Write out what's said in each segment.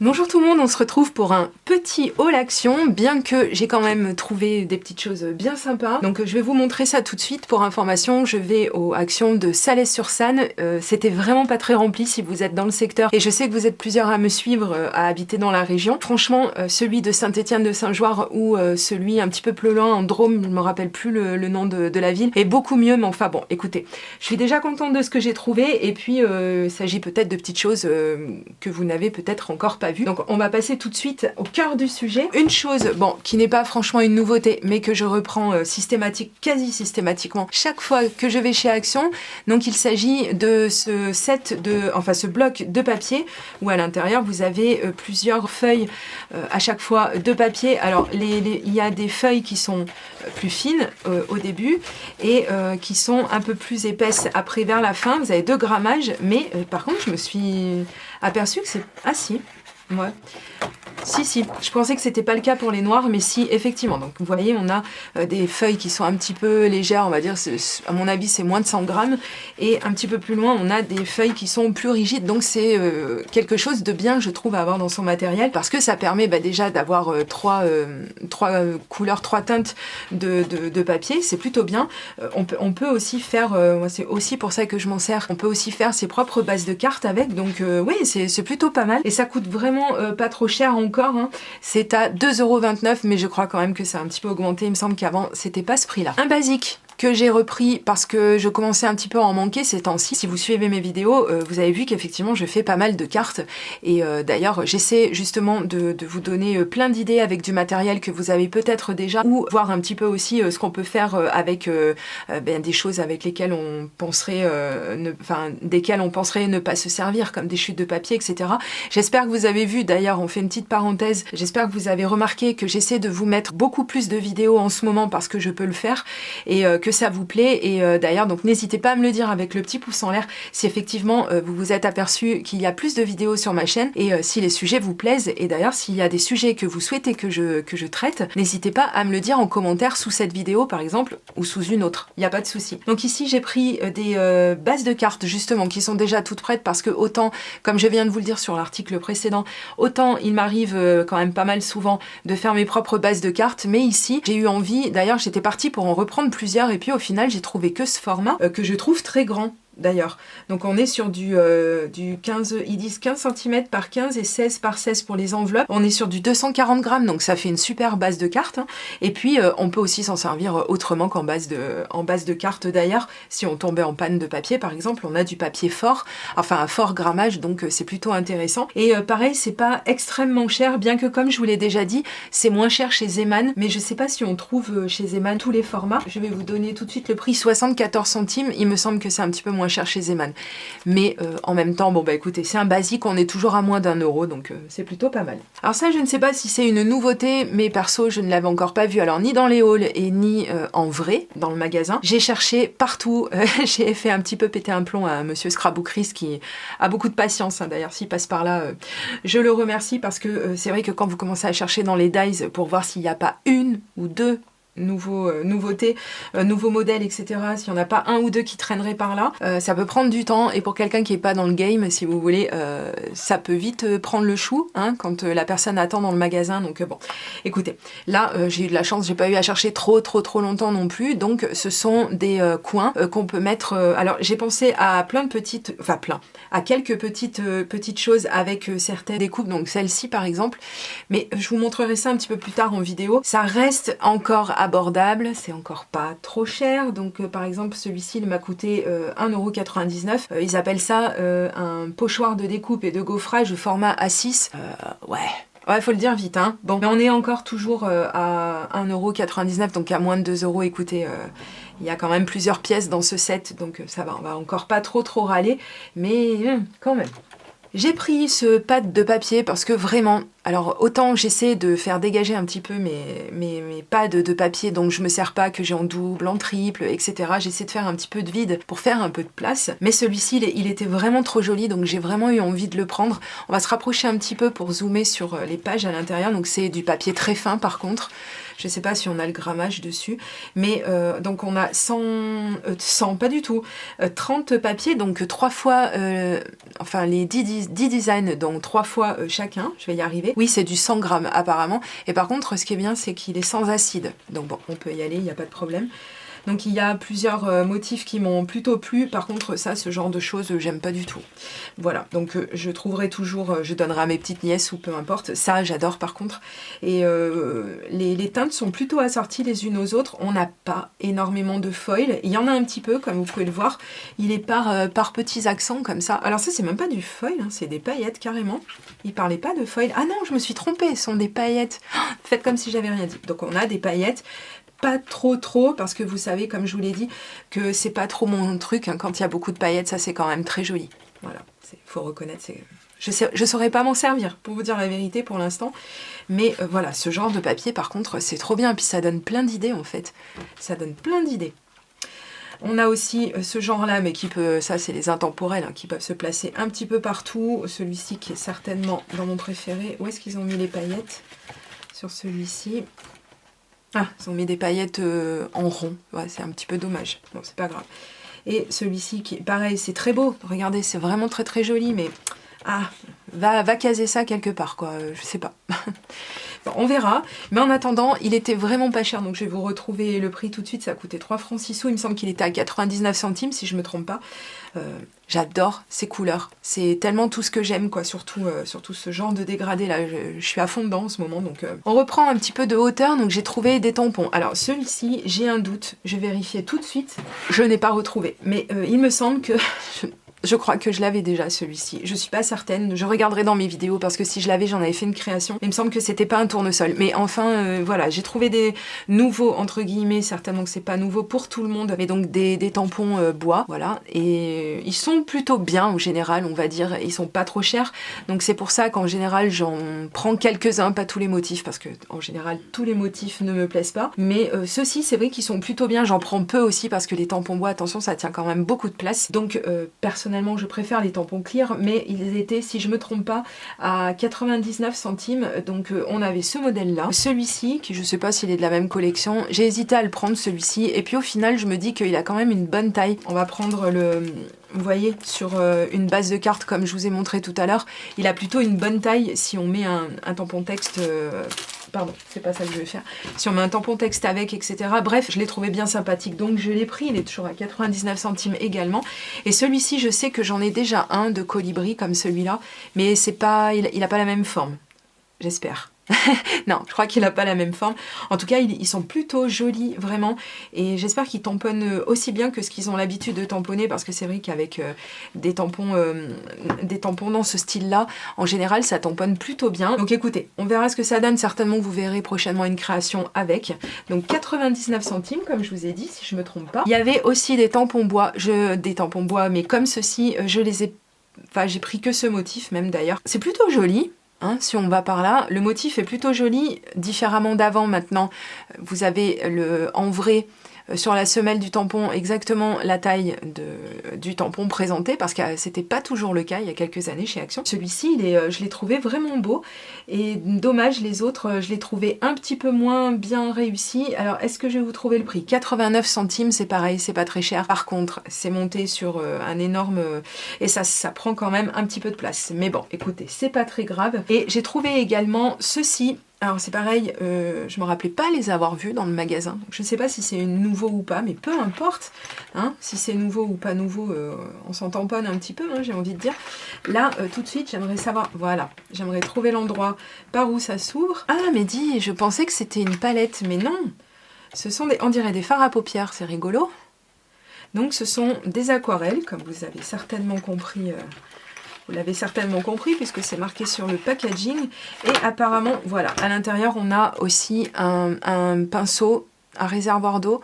Bonjour tout le monde, on se retrouve pour un petit haul action, bien que j'ai quand même trouvé des petites choses bien sympas. Donc je vais vous montrer ça tout de suite. Pour information, je vais aux actions de Salles-sur-Sanne. C'était vraiment pas très rempli si vous êtes dans le secteur. Et je sais que vous êtes plusieurs à me suivre, à habiter dans la région. Franchement, celui de Saint-Étienne-de-Saint-Joire ou celui un petit peu plus loin en Drôme, je me rappelle plus le nom de la ville, est beaucoup mieux. Mais enfin bon, écoutez, je suis déjà contente de ce que j'ai trouvé. Et puis, il s'agit peut-être de petites choses que vous n'avez peut-être encore pas vu. Donc on va passer tout de suite au cœur du sujet. Une chose, bon, qui n'est pas franchement une nouveauté, mais que je reprends quasi systématiquement chaque fois que je vais chez Action. Donc il s'agit de ce bloc de papier où à l'intérieur vous avez plusieurs feuilles à chaque fois de papier. Alors il y a des feuilles qui sont plus fines au début et qui sont un peu plus épaisses après vers la fin. Vous avez 2 grammages, mais par contre je me suis aperçue que c'est... Ah si. Ouais. Si, je pensais que c'était pas le cas pour les noirs, mais si, effectivement. Donc vous voyez, on a des feuilles qui sont un petit peu légères, on va dire, à mon avis c'est moins de 100 grammes, et un petit peu plus loin on a des feuilles qui sont plus rigides, donc c'est quelque chose de bien, je trouve, à avoir dans son matériel, parce que ça permet déjà d'avoir trois couleurs, 3 teintes de papier, c'est plutôt bien. On peut aussi faire, moi c'est aussi pour ça que je m'en sers, on peut aussi faire ses propres bases de cartes avec, donc oui, c'est plutôt pas mal, et ça coûte vraiment pas trop cher encore, hein. C'est à 2,29 €, mais je crois quand même que ça a un petit peu augmenté, il me semble qu'avant c'était pas ce prix-là. Un basique que j'ai repris parce que je commençais un petit peu à en manquer ces temps-ci. Si vous suivez mes vidéos, vous avez vu qu'effectivement je fais pas mal de cartes et d'ailleurs j'essaie justement de vous donner plein d'idées avec du matériel que vous avez peut-être déjà, ou voir un petit peu aussi ce qu'on peut faire avec des choses avec lesquelles on penserait desquelles on penserait ne pas se servir, comme des chutes de papier, etc. J'espère que vous avez vu, d'ailleurs on fait une petite parenthèse, j'espère que vous avez remarqué que j'essaie de vous mettre beaucoup plus de vidéos en ce moment parce que je peux le faire et que ça vous plaît, et d'ailleurs donc n'hésitez pas à me le dire avec le petit pouce en l'air si effectivement vous vous êtes aperçu qu'il y a plus de vidéos sur ma chaîne, et si les sujets vous plaisent, et d'ailleurs s'il y a des sujets que vous souhaitez que je traite, n'hésitez pas à me le dire en commentaire sous cette vidéo par exemple, ou sous une autre, il n'y a pas de souci. Donc ici j'ai pris des bases de cartes justement qui sont déjà toutes prêtes, parce que autant, comme je viens de vous le dire sur l'article précédent, autant il m'arrive quand même pas mal souvent de faire mes propres bases de cartes, mais ici j'ai eu envie, d'ailleurs j'étais partie pour en reprendre plusieurs, et puis au final j'ai trouvé que ce format que je trouve très grand d'ailleurs. Donc on est sur du 15, ils disent 15 cm par 15 et 16 par 16 pour les enveloppes. On est sur du 240 grammes, donc ça fait une super base de cartes, hein. Et puis on peut aussi s'en servir autrement qu'en base de cartes d'ailleurs. Si on tombait en panne de papier par exemple, on a du papier fort, enfin un fort grammage, donc c'est plutôt intéressant. Et pareil, c'est pas extrêmement cher, bien que comme je vous l'ai déjà dit, c'est moins cher chez Zeman, mais je sais pas si on trouve chez Zeman tous les formats. Je vais vous donner tout de suite le prix, 74 centimes, il me semble que c'est un petit peu moins cher chez Zeman, mais en même temps, bon bah écoutez, c'est un basique, on est toujours à moins d'1 €, donc c'est plutôt pas mal. Alors ça, je ne sais pas si c'est une nouveauté, mais perso je ne l'avais encore pas vu, alors ni dans les hauls et ni en vrai dans le magasin. J'ai cherché partout, j'ai fait un petit peu péter un plomb à monsieur Scraboucris qui a beaucoup de patience, hein. D'ailleurs s'il passe par là, je le remercie, parce que c'est vrai que quand vous commencez à chercher dans les dies pour voir s'il n'y a pas une ou deux nouveautés, nouveaux modèles, etc. S'il n'y en a pas un ou deux qui traîneraient par là, ça peut prendre du temps, et pour quelqu'un qui est pas dans le game, si vous voulez, ça peut vite prendre le chou, hein, quand la personne attend dans le magasin. Donc bon, écoutez, là j'ai eu de la chance, j'ai pas eu à chercher trop longtemps non plus, donc ce sont des coins qu'on peut mettre. Alors j'ai pensé à plein de petites, à quelques petites choses avec certaines découpes, donc celle-ci par exemple, mais je vous montrerai ça un petit peu plus tard en vidéo. Ça reste encore abordable, c'est encore pas trop cher, donc par exemple celui-ci il m'a coûté 1,99 €. Ils appellent ça un pochoir de découpe et de gaufrage au format A6. Ouais, faut le dire vite, hein. Bon, mais on est encore toujours à 1,99 €, donc à moins de 2 €. Écoutez, il y a quand même plusieurs pièces dans ce set, donc ça va, on va encore pas trop râler, mais quand même. J'ai pris ce pad de papier parce que vraiment, Alors autant j'essaie de faire dégager un petit peu mes pads de papier, donc je me sers pas que j'ai en double, en triple, etc. J'essaie de faire un petit peu de vide pour faire un peu de place. Mais celui-ci, il était vraiment trop joli, donc j'ai vraiment eu envie de le prendre. On va se rapprocher un petit peu pour zoomer sur les pages à l'intérieur. Donc c'est du papier très fin par contre. Je sais pas si on a le grammage dessus, mais donc on a 100, pas du tout, 30 papiers, donc 3 fois, enfin les 10 designs, donc 3 fois chacun, je vais y arriver. Oui, c'est du 100 grammes apparemment, et par contre ce qui est bien c'est qu'il est sans acide, donc bon, on peut y aller, il n'y a pas de problème. Donc il y a plusieurs motifs qui m'ont plutôt plu. Par contre ça, ce genre de choses, j'aime pas du tout. Voilà, donc je trouverai toujours, je donnerai à mes petites nièces ou peu importe. Ça, j'adore par contre. Et les teintes sont plutôt assorties les unes aux autres. On n'a pas énormément de foil. Il y en a un petit peu, comme vous pouvez le voir. Il est par petits accents comme ça. Alors ça, c'est même pas du foil, hein, c'est des paillettes carrément. Il parlait pas de foil. Ah non, je me suis trompée, ce sont des paillettes. Faites comme si j'avais rien dit. Donc on a des paillettes. Pas trop, parce que vous savez, comme je vous l'ai dit, que c'est pas trop mon truc, hein. Quand il y a beaucoup de paillettes, ça c'est quand même très joli. Voilà, faut reconnaître, je saurais pas m'en servir, pour vous dire la vérité pour l'instant, mais voilà, ce genre de papier par contre, c'est trop bien, puis ça donne plein d'idées en fait, ça donne plein d'idées. On a aussi ce genre-là, mais qui peut, ça c'est les intemporels, hein, qui peuvent se placer un petit peu partout. Celui-ci qui est certainement dans mon préféré. Où est-ce qu'ils ont mis les paillettes sur celui-ci? Ah, ils ont mis des paillettes en rond. Ouais, c'est un petit peu dommage. Bon, c'est pas grave. Et celui-ci, qui est pareil, c'est très beau. Regardez, c'est vraiment très joli, mais... Ah, va caser ça quelque part, quoi. Je sais pas. Bon, on verra. Mais en attendant, il était vraiment pas cher. Donc je vais vous retrouver le prix tout de suite. Ça a coûté 3 francs 6 sous. Il me semble qu'il était à 99 centimes, si je me trompe pas. J'adore ces couleurs. C'est tellement tout ce que j'aime, quoi. Surtout ce genre de dégradé, là. Je suis à fond dedans en ce moment. Donc on reprend un petit peu de hauteur. Donc j'ai trouvé des tampons. Alors celui-ci, j'ai un doute. Je vais vérifier tout de suite. Je n'ai pas retrouvé. Mais il me semble que... Je crois que je l'avais déjà celui-ci. Je suis pas certaine. Je regarderai dans mes vidéos parce que si je l'avais, j'en avais fait une création. Il me semble que c'était pas un tournesol. Mais enfin, voilà, j'ai trouvé des nouveaux, entre guillemets, certainement que c'est pas nouveau pour tout le monde, mais donc des tampons bois, voilà. Et ils sont plutôt bien en général, on va dire. Ils sont pas trop chers. Donc c'est pour ça qu'en général, j'en prends quelques-uns, pas tous les motifs, parce que en général, tous les motifs ne me plaisent pas. Mais ceux-ci, c'est vrai qu'ils sont plutôt bien. J'en prends peu aussi parce que les tampons bois, attention, ça tient quand même beaucoup de place. Donc personnellement, je préfère les tampons clear, mais ils étaient, si je me trompe pas, à 99 centimes. Donc on avait ce modèle-là. Celui-ci, qui je sais pas s'il est de la même collection, j'ai hésité à le prendre celui-ci, et puis au final, je me dis qu'il a quand même une bonne taille. On va prendre vous voyez, sur une base de cartes, comme je vous ai montré tout à l'heure, il a plutôt une bonne taille si on met un tampon texte... Pardon, c'est pas ça que je vais faire. Si on met un tampon texte avec, etc. Bref, je l'ai trouvé bien sympathique, donc je l'ai pris. Il est toujours à 99 centimes également. Et celui-ci, je sais que j'en ai déjà un de colibri comme celui-là, mais c'est pas, il a pas la même forme. J'espère. Non, je crois qu'il n'a pas la même forme. En tout cas, ils sont plutôt jolis, vraiment. Et j'espère qu'ils tamponnent aussi bien que ce qu'ils ont l'habitude de tamponner, parce que c'est vrai qu'avec des tampons dans ce style-là, en général, ça tamponne plutôt bien. Donc écoutez, on verra ce que ça donne. Certainement, vous verrez prochainement une création avec. Donc 99 centimes, comme je vous ai dit, si je ne me trompe pas. Il y avait aussi des tampons bois, mais comme ceux-ci, j'ai pris que ce motif, même d'ailleurs. C'est plutôt joli. Hein, si on va par là, le motif est plutôt joli, différemment d'avant maintenant. Vous avez en vrai sur la semelle du tampon exactement la taille du tampon présenté, parce que c'était pas toujours le cas il y a quelques années chez Action. Celui-ci, je l'ai trouvé vraiment beau, et dommage, les autres, je l'ai trouvé un petit peu moins bien réussi. Alors, est-ce que je vais vous trouver le prix? 89 centimes, c'est pareil, c'est pas très cher. Par contre, c'est monté sur un énorme... et ça prend quand même un petit peu de place. Mais bon, écoutez, c'est pas très grave. Et j'ai trouvé également ceci. Alors c'est pareil, je me rappelais pas les avoir vus dans le magasin. Donc, je ne sais pas si c'est nouveau ou pas, mais peu importe. Hein, si c'est nouveau ou pas nouveau, on s'en tamponne un petit peu, hein, j'ai envie de dire. Là, tout de suite, j'aimerais savoir... Voilà, j'aimerais trouver l'endroit par où ça s'ouvre. Ah, mais dis, je pensais que c'était une palette, mais non. Ce sont on dirait des fards à paupières, c'est rigolo. Donc ce sont des aquarelles, comme vous avez certainement compris... Vous l'avez certainement compris puisque c'est marqué sur le packaging. Et apparemment, voilà, à l'intérieur, on a aussi un pinceau, un réservoir d'eau.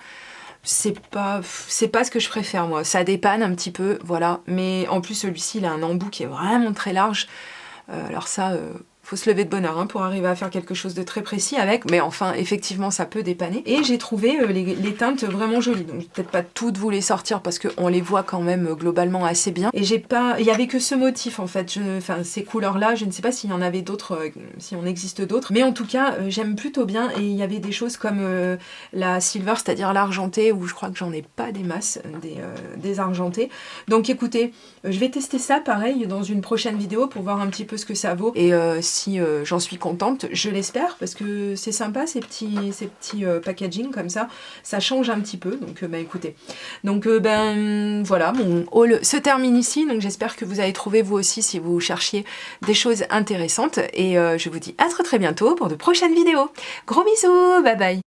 C'est pas ce que je préfère, moi. Ça dépanne un petit peu, voilà. Mais en plus, celui-ci, il a un embout qui est vraiment très large. Alors ça, faut se lever de bonne heure hein, pour arriver à faire quelque chose de très précis avec, mais enfin effectivement ça peut dépanner. Et j'ai trouvé les teintes vraiment jolies, donc je vais peut-être pas toutes vous les sortir parce qu'on les voit quand même globalement assez bien. Et il y avait que ce motif en fait, enfin ces couleurs là, je ne sais pas s'il y en avait d'autres, si on existe d'autres, mais en tout cas j'aime plutôt bien. Et il y avait des choses comme la silver, c'est-à-dire l'argenté, où je crois que j'en ai pas des masses, des argentés. Donc écoutez, je vais tester ça pareil dans une prochaine vidéo pour voir un petit peu ce que ça vaut et si j'en suis contente, je l'espère, parce que c'est sympa ces petits packaging comme ça change un petit peu, donc bah écoutez. Donc ben voilà, mon haul se termine ici, donc j'espère que vous avez trouvé vous aussi si vous cherchiez des choses intéressantes, et je vous dis à très bientôt pour de prochaines vidéos. Gros bisous, bye bye.